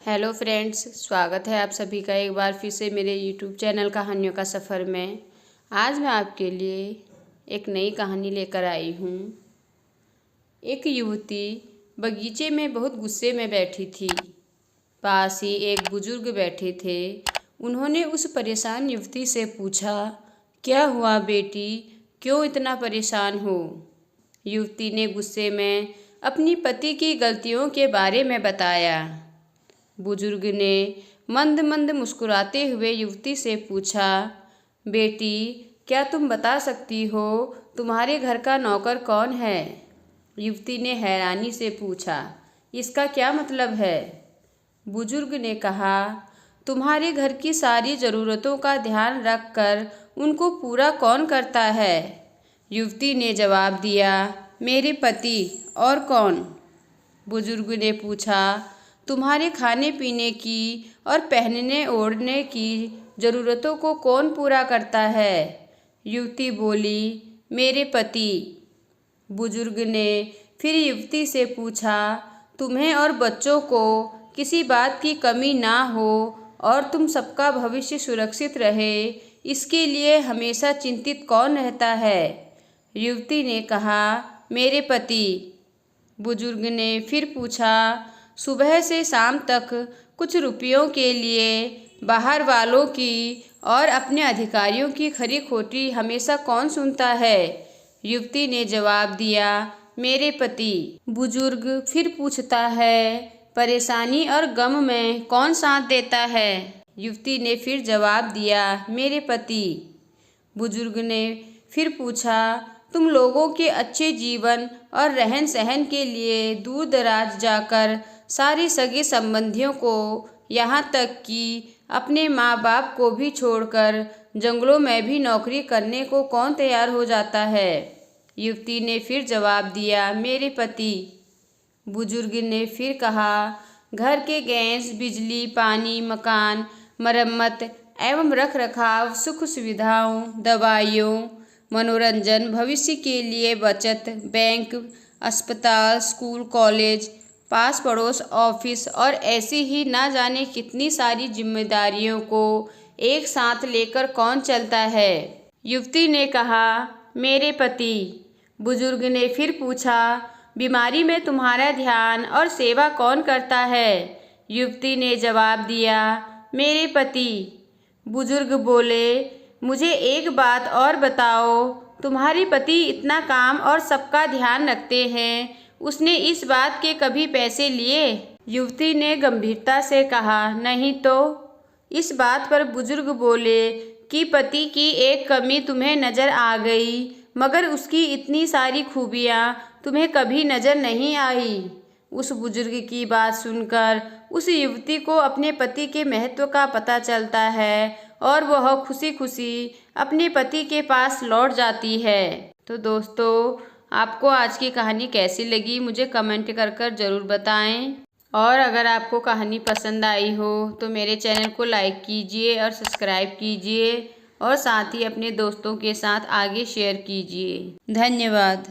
Hello friends, स्वागत है आप सभी का एक बार फिर से मेरे यूट्यूब चैनल कहानियों का सफ़र में। आज मैं आपके लिए एक नई कहानी लेकर आई हूँ। एक युवती बगीचे में बहुत गुस्से में बैठी थी। पास ही एक बुजुर्ग बैठे थे। उन्होंने उस परेशान युवती से पूछा, क्या हुआ बेटी, क्यों इतना परेशान हो? युवती ने गुस्से में अपनी पति की गलतियों के बारे में बताया। बुजुर्ग ने मंद मंद मुस्कुराते हुए युवती से पूछा, बेटी क्या तुम बता सकती हो तुम्हारे घर का नौकर कौन है? युवती ने हैरानी से पूछा, इसका क्या मतलब है? बुजुर्ग ने कहा, तुम्हारे घर की सारी ज़रूरतों का ध्यान रखकर उनको पूरा कौन करता है? युवती ने जवाब दिया, मेरे पति, और कौन? बुजुर्ग ने पूछा, तुम्हारे खाने पीने की और पहनने ओढ़ने की ज़रूरतों को कौन पूरा करता है? युवती बोली, मेरे पति। बुजुर्ग ने फिर युवती से पूछा, तुम्हें और बच्चों को किसी बात की कमी ना हो और तुम सबका भविष्य सुरक्षित रहे, इसके लिए हमेशा चिंतित कौन रहता है? युवती ने कहा, मेरे पति। बुजुर्ग ने फिर पूछा, सुबह से शाम तक कुछ रुपयों के लिए बाहर वालों की और अपने अधिकारियों की खरी खोटी हमेशा कौन सुनता है? युवती ने जवाब दिया, मेरे पति। बुजुर्ग फिर पूछता है, परेशानी और गम में कौन साथ देता है? युवती ने फिर जवाब दिया, मेरे पति। बुजुर्ग ने फिर पूछा, तुम लोगों के अच्छे जीवन और रहन सहन के लिए दूर दराज जाकर सारे सगे संबंधियों को, यहाँ तक कि अपने माँ बाप को भी छोड़कर जंगलों में भी नौकरी करने को कौन तैयार हो जाता है? युवती ने फिर जवाब दिया, मेरे पति। बुजुर्ग ने फिर कहा, घर के गैस, बिजली, पानी, मकान, मरम्मत एवं रख रखाव, सुख सुविधाओं, दवाइयों, मनोरंजन, भविष्य के लिए बचत, बैंक, अस्पताल, स्कूल, कॉलेज, पास पड़ोस, ऑफिस और ऐसी ही ना जाने कितनी सारी जिम्मेदारियों को एक साथ लेकर कौन चलता है? युवती ने कहा, मेरे पति। बुजुर्ग ने फिर पूछा, बीमारी में तुम्हारा ध्यान और सेवा कौन करता है? युवती ने जवाब दिया, मेरे पति। बुजुर्ग बोले, मुझे एक बात और बताओ, तुम्हारे पति इतना काम और सबका ध्यान रखते हैं, उसने इस बात के कभी पैसे लिए? युवती ने गंभीरता से कहा, नहीं तो। इस बात पर बुजुर्ग बोले कि पति की एक कमी तुम्हें नजर आ गई, मगर उसकी इतनी सारी खूबियाँ तुम्हें कभी नजर नहीं आई। उस बुजुर्ग की बात सुनकर उस युवती को अपने पति के महत्व का पता चलता है और वह खुशी खुशी अपने पति के पास लौट जाती है। तो दोस्तों, आपको आज की कहानी कैसी लगी मुझे कमेंट कर ज़रूर बताएं। और अगर आपको कहानी पसंद आई हो तो मेरे चैनल को लाइक कीजिए और सब्सक्राइब कीजिए और साथ ही अपने दोस्तों के साथ आगे शेयर कीजिए। धन्यवाद।